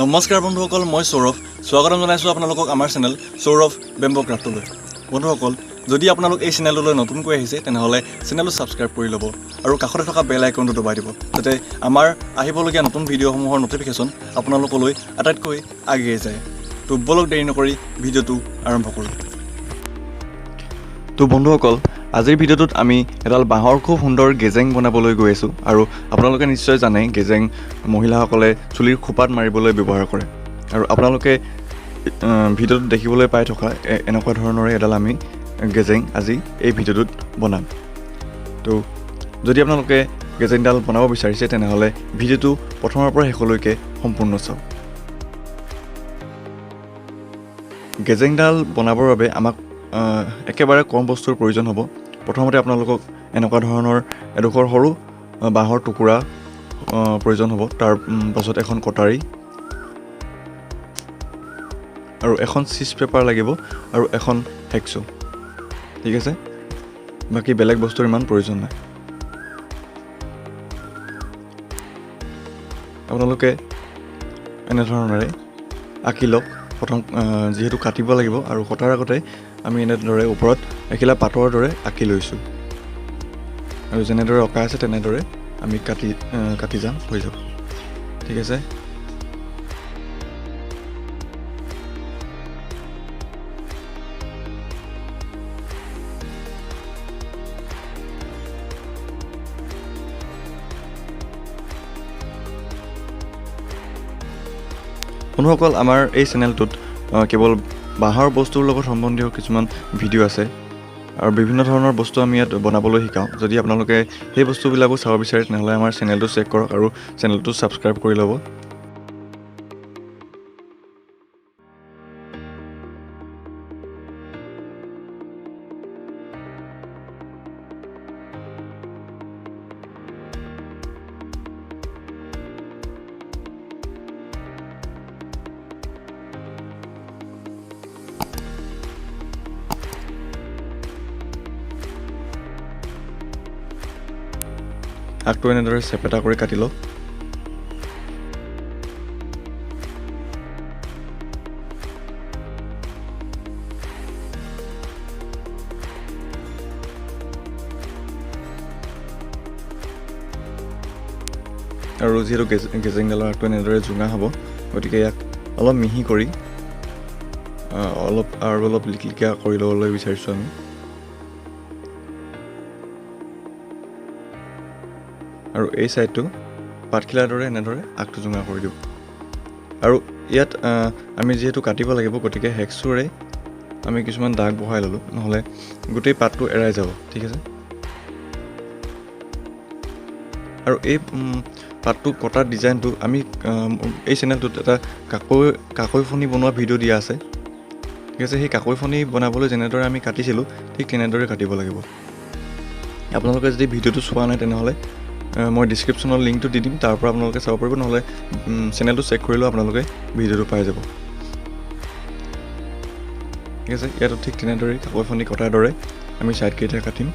নমস্কাৰ বন্ধুসকল, মই সৌৰভ। স্বাগতম জনাইছোঁ আপোনালোকক আমাৰ চেনেল সৌৰভ বেম্বো ক্ৰাফ্টলৈ। বন্ধুসকল, যদি আপোনালোক এই চেনেললৈ নতুনকৈ আহিছে তেনেহ'লে চেনেলটো ছাবস্ক্ৰাইব কৰি ল'ব আৰু কাষতে থকা বেল আইকনটো দবাই দিব, যাতে আমাৰ আহিবলগীয়া নতুন ভিডিঅ'সমূহৰ ন'টিফিকেশ্যন আপোনালোকলৈ আটাইতকৈ আগিয়ে যায়। তো বলক দেৰি নকৰি ভিডিঅ'টো আৰম্ভ কৰোঁ। তো বন্ধুসকল, আজিৰ ভিডিঅ'টোত আমি এডাল বাঁহৰ খুব সুন্দৰ গেজেং বনাবলৈ গৈ আছোঁ। আৰু আপোনালোকে নিশ্চয় জানে গেজেং মহিলাসকলে চুলিৰ খোপাত মাৰিবলৈ ব্যৱহাৰ কৰে। আৰু আপোনালোকে ভিডিঅ'টোত দেখিবলৈ পাই থকা এনেকুৱা ধৰণৰে এডাল আমি গেজেং আজি এই ভিডিঅ'টোত বনাম। তো যদি আপোনালোকে গেজেংডাল বনাব বিচাৰিছে তেনেহ'লে ভিডিঅ'টো প্ৰথমৰ পৰা শেষলৈকে সম্পূৰ্ণ চাওক। গেজেংডাল বনাবৰ বাবে আমাক একেবাৰে কম বস্তুৰ প্ৰয়োজন হ'ব। প্ৰথমতে আপোনালোকক এনেকুৱা ধৰণৰ এডোখৰ সৰু বাঁহৰ টুকুৰা প্ৰয়োজন হ'ব। তাৰ পাছত এখন কটাৰী আৰু এখন চিজ পেপাৰ লাগিব আৰু এখন হেকচো। ঠিক আছে, বাকী বেলেগ বস্তুৰ ইমান প্ৰয়োজন নাই। আপোনালোকে এনেধৰণেৰে আঁকি লওক। প্ৰথম যিহেতু কাটিব লাগিব আৰু কটাৰ আগতে আমি এনেদৰে ওপৰত এখিলা পাতৰ দৰে আঁকি লৈছোঁ আৰু যেনেদৰে অঁকা আছে তেনেদৰে আমি কাটি যাম, হৈ যাব। ঠিক আছে, বন্ধুসকল, আমাৰ এই চেনেলটোত কেৱল বাঁহৰ বস্তুৰ লগত সম্বন্ধীয় কিছুমান ভিডিঅ' আছে আৰু বিভিন্ন ধৰণৰ বস্তু আমি ইয়াত বনাবলৈ শিকাওঁ। যদি আপোনালোকে সেই বস্তুবিলাকো চাব বিচাৰে তেনেহ'লে আমাৰ চেনেলটো চেক কৰক আৰু চেনেলটো ছাবস্ক্ৰাইব কৰি ল'ব। আগটো এনেদৰে চেপেটা কৰি কাটি লওক। আৰু যিহেতু গেজেংডালৰ আগটো এনেদৰে জোঙা হ'ব, গতিকে ইয়াক অলপ মিহি কৰি অলপ লিকলিকা কৰি ল'বলৈ বিচাৰিছোঁ আমি। আৰু এই ছাইডটো পাতখিলাৰ দৰে এনেদৰে আগটো জোঙা কৰি দিওঁ। আৰু ইয়াত আমি যিহেতু কাটিব লাগিব, গতিকে হেকচোৰে আমি কিছুমান দাগ বহাই ল'লোঁ, নহ'লে গোটেই পাতটো এৰাই যাব। ঠিক আছে, আৰু এই পাতটো কটাৰ ডিজাইনটো আমি এই চেনেলটোত এটা কাকৈ ফণি বনোৱা ভিডিঅ' দিয়া আছে। ঠিক আছে, সেই কাকৈ ফণি বনাবলৈ যেনেদৰে আমি কাটিছিলোঁ ঠিক তেনেদৰে কাটিব লাগিব। আপোনালোকে যদি ভিডিঅ'টো চোৱা নাই তেনেহ'লে মই ডিছক্ৰিপশ্যনত লিংকটো দি দিম, তাৰ পৰা আপোনালোকে চাব পাৰিব, নহ'লে চেনেলটো চেক কৰিলেও আপোনালোকে ভিডিঅ'টো পাই যাব। ঠিক আছে, ইয়াতো ঠিক তেনেদৰে কাকৈ ফণি কটাৰ দৰে আমি ছাইডকেইটা কাটিম।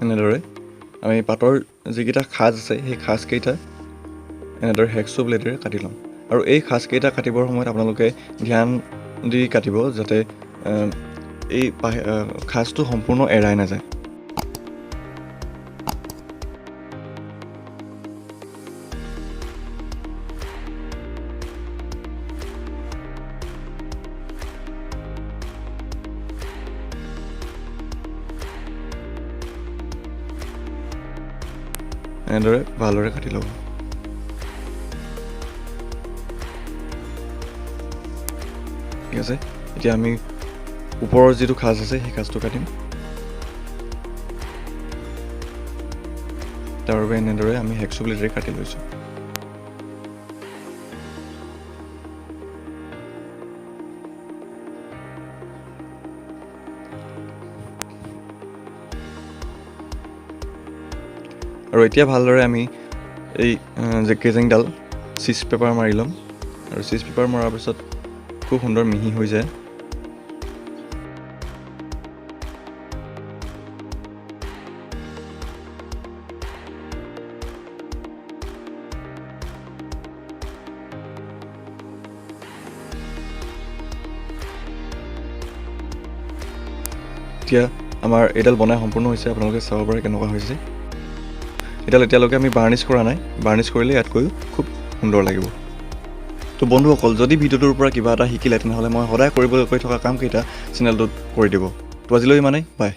এনেদৰে আমি পাতৰ যিকেইটা সাজ আছে সেই সাজকেইটা এনেদৰে হেকচো ব্লেডেৰে কাটি ল'ম। আৰু এই সাজকেইটা কাটিবৰ সময়ত আপোনালোকে ধ্যান দি কাটিব, যাতে এই সাজটো সম্পূৰ্ণ এৰাই নাযায়। এনেদৰে ভালদৰে কাটি ল'ব। ঠিক আছে, এতিয়া আমি ওপৰৰ যিটো সাজ আছে সেই সাজটো কাটিম। তাৰ বাবে এনেদৰে আমি হেকচো ব্লেডেৰে কাটি লৈছোঁ। আৰু এতিয়া ভালদৰে আমি এই যে গেজেংডাল চিজ পেপাৰ মাৰি ল'ম আৰু চিজ পেপাৰ মৰাৰ পিছত খুব সুন্দৰ মিহি হৈ যায়। এতিয়া আমাৰ এইডাল বনাই সম্পূৰ্ণ হৈছে, আপোনালোকে চাব পাৰে কেনেকুৱা হৈছে। এইডাল এতিয়ালৈকে আমি বাৰ্নিছ কৰা নাই, বাৰ্নিছ কৰিলে ইয়াতকৈ খুব সুন্দৰ লাগিব। তো বন্ধুসকল, যদি ভিডিঅ'টোৰ পৰা কিবা এটা শিকিলে তেনেহ'লে মই সদায় কৰিবলৈ কৈ থকা কামকেইটা চেনেলটোত কৰি দিব। তো আজিলৈ ইমানেই, বাই।